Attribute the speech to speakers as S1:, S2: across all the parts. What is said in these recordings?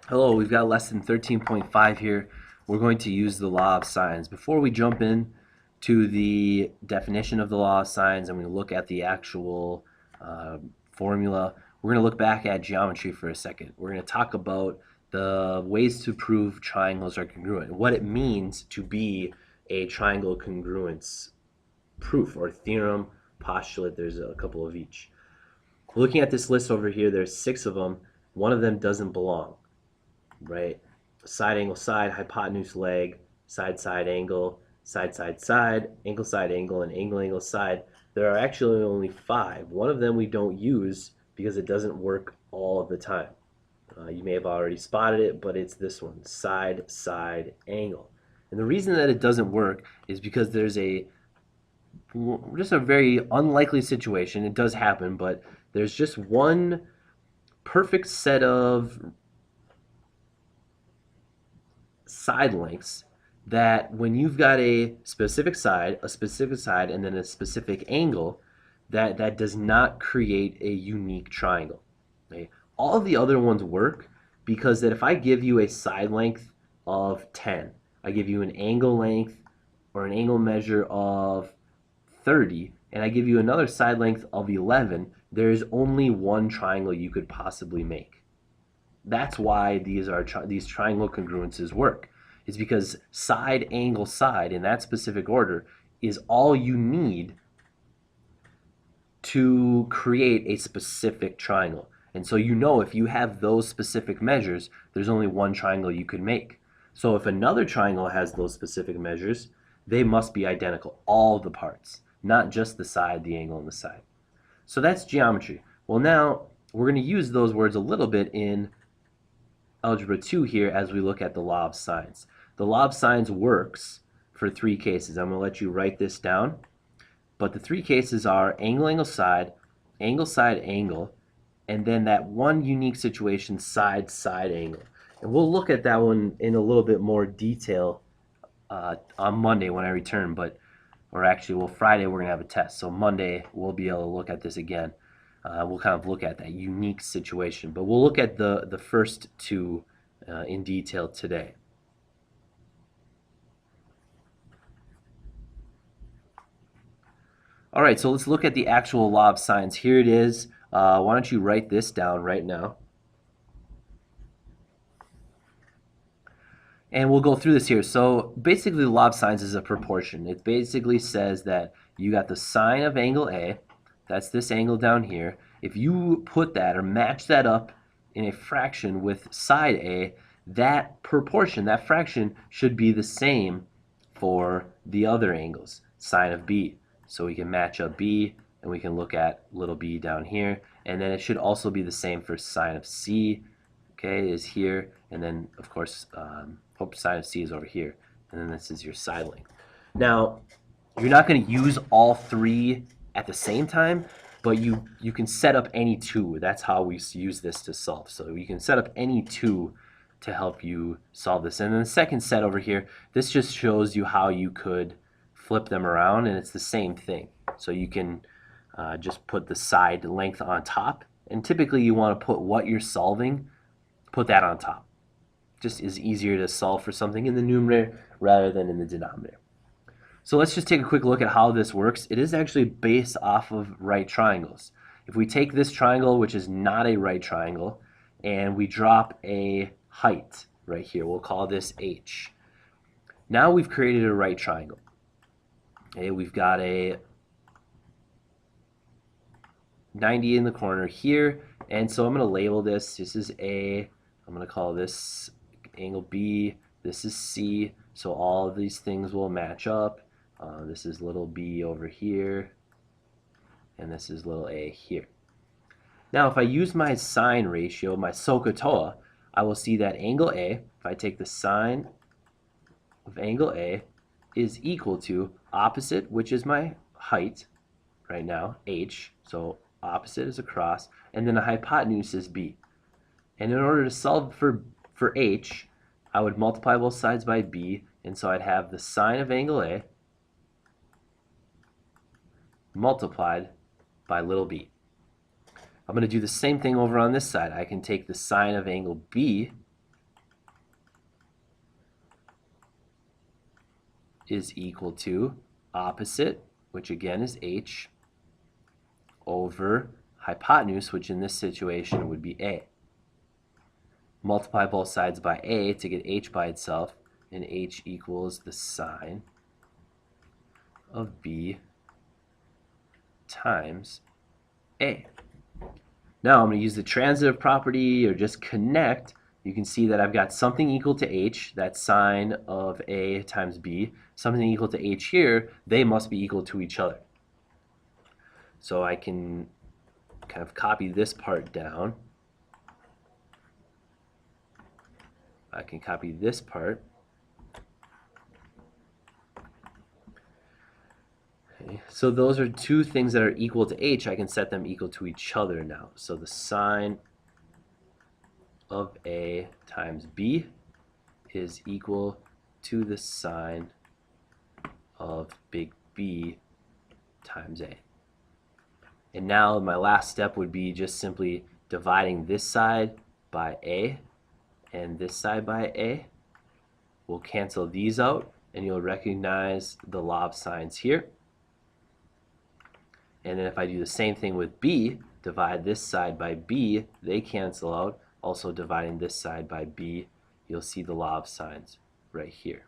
S1: Hello, we've got lesson 13.5 here. We're going to use the law of sines. Before we jump in to the definition of the law of sines and we look at the actual formula, we're going to look back at geometry for a second. We're going to talk about the ways to prove triangles are congruent, what it means to be a triangle congruence proof or theorem, postulate. There's a couple of each. Looking at this list over here, there's 6 of them. One of them doesn't belong, right? Side angle side, hypotenuse leg, side side angle, side side side, side angle, and angle side. There are actually only 5. One of them we don't use because it doesn't work all of the time. You may have already spotted it, but it's this one, side side angle. And the reason that it doesn't work is because there's just a very unlikely situation. It does happen, but there's just one perfect set of side lengths that when you've got a specific side, and then a specific angle, that does not create a unique triangle. Okay? All of the other ones work because that if I give you a side length of 10, I give you an angle length or an angle measure of 30, and I give you another side length of 11, there's only one triangle you could possibly make. That's why these triangle congruences work. Is because side angle side in that specific order is all you need to create a specific triangle. And so you know if you have those specific measures, there's only one triangle you could make. So if another triangle has those specific measures, they must be identical, all the parts, not just the side, the angle, and the side. So that's geometry. Well, now we're going to use those words a little bit in Algebra 2 here as we look at the law of sines. The law of sines works for 3 cases. I'm going to let you write this down. But the 3 cases are angle, side, angle, and then that one unique situation, side, side angle. And we'll look at that one in a little bit more detail on Monday when I return. Friday we're going to have a test. So Monday we'll be able to look at this again. We'll kind of look at that unique situation. But we'll look at the first 2 in detail today. All right, so let's look at the actual law of sines. Here it is. Why don't you write this down right now? And we'll go through this here. So basically the law of sines is a proportion. It basically says that you got the sine of angle A, that's this angle down here. If you put that or match that up in a fraction with side A, that proportion, that fraction, should be the same for the other angles, sine of B. So we can match up B, and we can look at little b down here. And then it should also be the same for sine of C, okay, is here. And then, of course, sine of C is over here. And then this is your side length. Now, you're not going to use all 3 at the same time, but you can set up any 2. That's how we use this to solve. So you can set up any 2 to help you solve this. And then the second set over here, this just shows you how you could flip them around, and it's the same thing. So you can just put the side length on top, and typically you want to put what you're solving, put that on top. Just is easier to solve for something in the numerator rather than in the denominator. So let's just take a quick look at how this works. It is actually based off of right triangles. If we take this triangle, which is not a right triangle, and we drop a height right here, we'll call this h. Now we've created a right triangle. Okay, we've got a 90 in the corner here, and so I'm going to label this. This is A. I'm going to call this angle B. This is C. So all of these things will match up. This is little b over here, and this is little a here. Now, if I use my sine ratio, my SOHCAHTOA, I will see that angle A, if I take the sine of angle A, is equal to opposite, which is my height right now, h, so opposite is across, and then the hypotenuse is b. And in order to solve for h, I would multiply both sides by b, and so I'd have the sine of angle A multiplied by little b. I'm going to do the same thing over on this side. I can take the sine of angle B is equal to opposite, which again is h, over hypotenuse, which in this situation would be a. Multiply both sides by a to get h by itself, and h equals the sine of b times a. Now I'm going to use the transitive property or just connect. You can see that I've got something equal to h, that's sine of a times b. Something equal to h here, they must be equal to each other. So I can kind of copy this part down. I can copy this part. Okay. So those are two things that are equal to h. I can set them equal to each other now. So the sine of a times b is equal to the sine of big B times a. And now my last step would be just simply dividing this side by a and this side by a. We'll cancel these out, and you'll recognize the law of sines here. And then if I do the same thing with b, divide this side by b, they cancel out. Also dividing this side by b, you'll see the law of sines right here.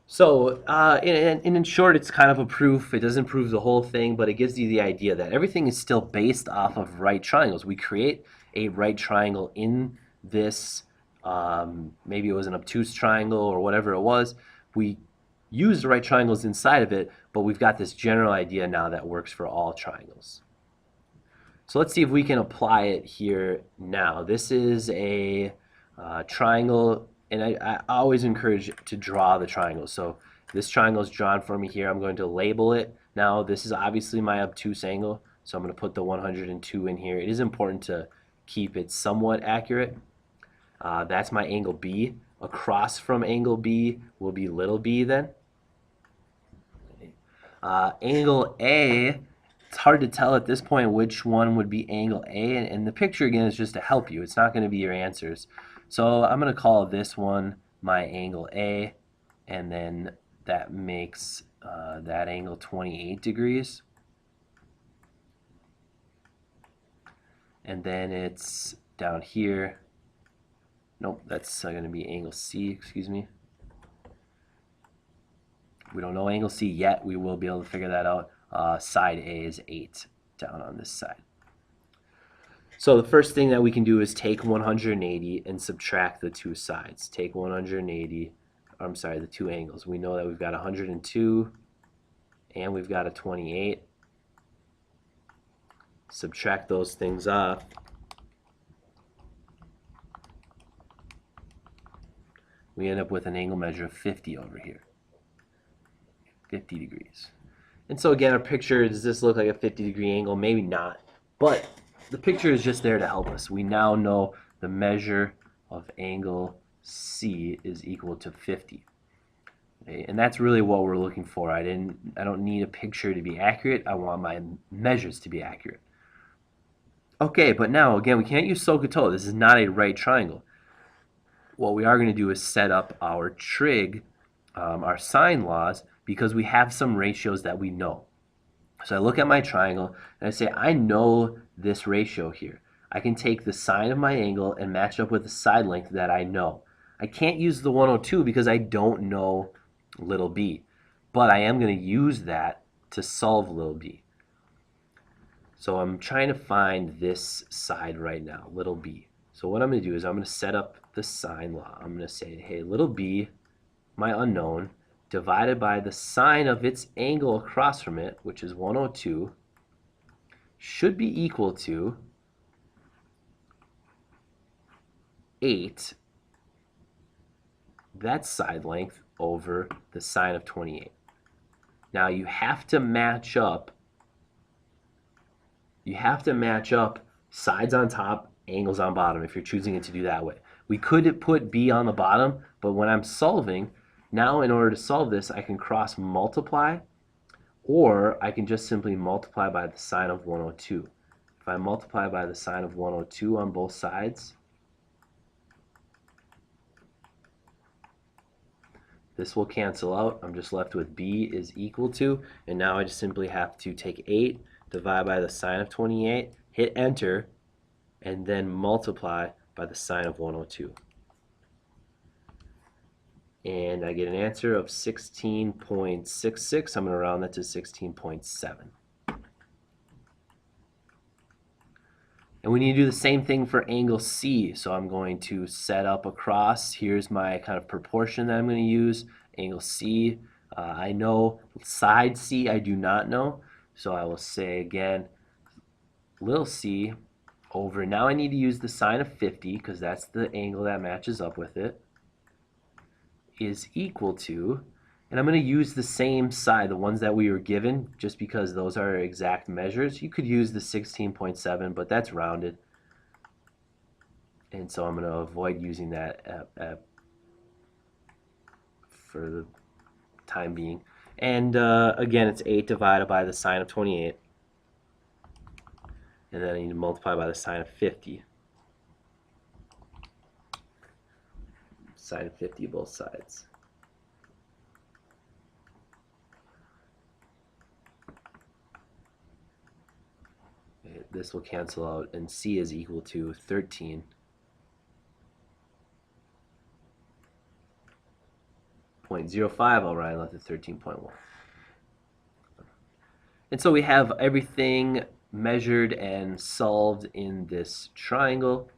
S1: So in short, it's kind of a proof. It doesn't prove the whole thing, but it gives you the idea that everything is still based off of right triangles. We create a right triangle in this, maybe it was an obtuse triangle or whatever it was. We use the right triangles inside of it, but we've got this general idea now that works for all triangles. So let's see if we can apply it here now. This is a triangle, and I always encourage to draw the triangle. So this triangle is drawn for me here. I'm going to label it. Now this is obviously my obtuse angle, so I'm going to put the 102 in here. It is important to keep it somewhat accurate. That's my angle B. Across from angle B will be little b then. Angle A, it's hard to tell at this point which one would be angle A, and the picture again is just to help you. It's not going to be your answers. So I'm going to call this one my angle A, and then that makes that angle 28 degrees. And then it's down here. Nope, that's going to be angle C, excuse me. We don't know angle C yet. We will be able to figure that out. Side A is 8 down on this side. So the first thing that we can do is take 180 and subtract the two sides. Take 180, I'm sorry, the two angles. We know that we've got 102 and we've got a 28. Subtract those things off. We end up with an angle measure of 50 over here. 50 degrees. And so again, our picture, does this look like a 50-degree angle? Maybe not, but the picture is just there to help us. We now know the measure of angle C is equal to 50. Okay? And that's really what we're looking for. I don't need a picture to be accurate. I want my measures to be accurate. Okay, but now again, we can't use SOHCAHTOA. This is not a right triangle. What we are going to do is set up our trig, our sine laws, because we have some ratios that we know. So I look at my triangle and I say, I know this ratio here. I can take the sine of my angle and match up with the side length that I know. I can't use the 102 because I don't know little b, but I am going to use that to solve little b. So I'm trying to find this side right now, little b. So what I'm going to do is I'm going to set up the sine law. I'm going to say, hey, little b, my unknown, divided by the sine of its angle across from it, which is 102, should be equal to 8, that's side length, over the sine of 28. Now you have to match up sides on top, angles on bottom if you're choosing it to do that way. We could put b on the bottom, but when I'm solving, now in order to solve this, I can cross multiply, or I can just simply multiply by the sine of 102. If I multiply by the sine of 102 on both sides, This will cancel out. I'm just left with b is equal to, and now I just simply have to take 8, divide by the sine of 28, hit enter, and then multiply by the sine of 102. And I get an answer of 16.66. I'm going to round that to 16.7. And we need to do the same thing for angle C. So I'm going to set up across. Here's my kind of proportion that I'm going to use. Angle C. I know side C I do not know. So I will say again, little c over, now I need to use the sine of 50 because that's the angle that matches up with it, is equal to, and I'm going to use the same side, the ones that we were given, just because those are exact measures. You could use the 16.7, but that's rounded, and so I'm going to avoid using that for the time being. And again, it's 8 divided by the sine of 28, and then I need to multiply by the sine of 50. Sine of 50 both sides. This will cancel out, and C is equal to 13.05. I'll write left at 13.1. And so we have everything measured and solved in this triangle.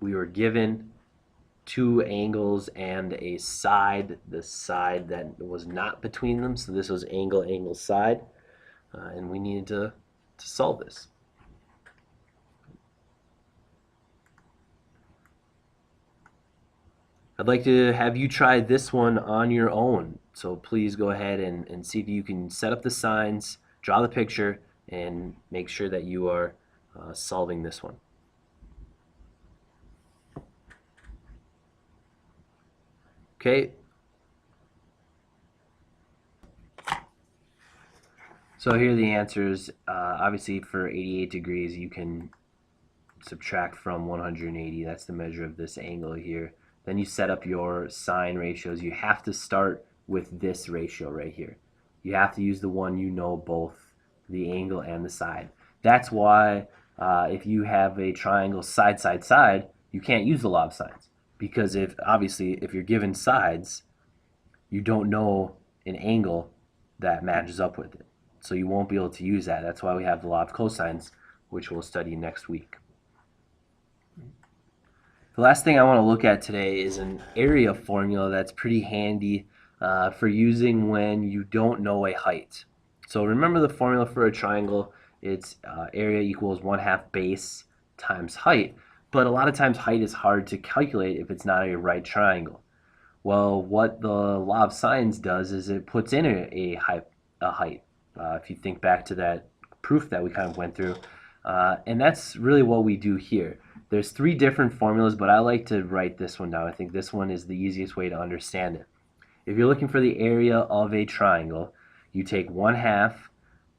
S1: We were given 2 angles and a side, the side that was not between them, so this was angle, angle, side, and we needed to solve this. I'd like to have you try this one on your own, so please go ahead and see if you can set up the signs, draw the picture, and make sure that you are solving this one. Okay. So here are the answers. Obviously for 88 degrees you can subtract from 180. That's the measure of this angle here. Then you set up your sine ratios. You have to start with this ratio right here. You have to use the one you know both the angle and the side. That's why if you have a triangle side, side, side, you can't use the law of sines. Because if you're given sides, you don't know an angle that matches up with it. So you won't be able to use that. That's why we have the law of cosines, which we'll study next week. The last thing I want to look at today is an area formula that's pretty handy for using when you don't know a height. So remember the formula for a triangle, it's area equals 1/2 base times height. But a lot of times height is hard to calculate if it's not a right triangle. Well, what the law of sines does is it puts in a height. If you think back to that proof that we kind of went through, and that's really what we do here. There's 3 different formulas, but I like to write this one down. I think this one is the easiest way to understand it. If you're looking for the area of a triangle, you take 1/2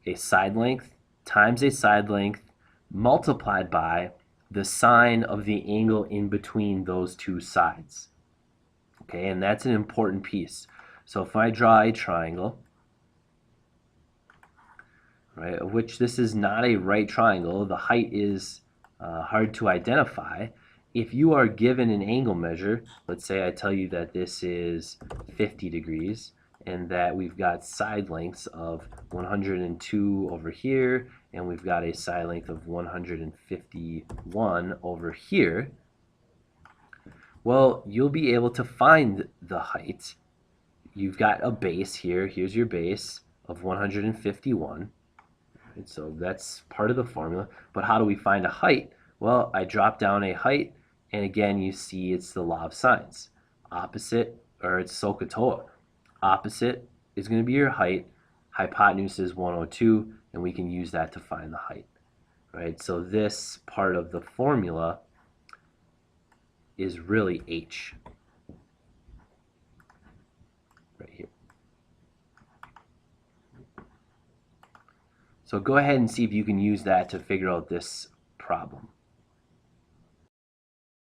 S1: a side length times a side length multiplied by the sine of the angle in between those 2 sides. Okay, and that's an important piece. So if I draw a triangle, right, of which this is not a right triangle, the height is hard to identify. If you are given an angle measure, let's say I tell you that this is 50 degrees and that we've got side lengths of 102 over here and we've got a side length of 151 over here, well, you'll be able to find the height. You've got a base here. Here's your base of 151. And so that's part of the formula. But how do we find a height? Well, I drop down a height, and again, you see it's the law of sines. Opposite, or it's SOHCAHTOA. Opposite is going to be your height. Hypotenuse is 102, and we can use that to find the height. Right? So this part of the formula is really h. Right here. So go ahead and see if you can use that to figure out this problem.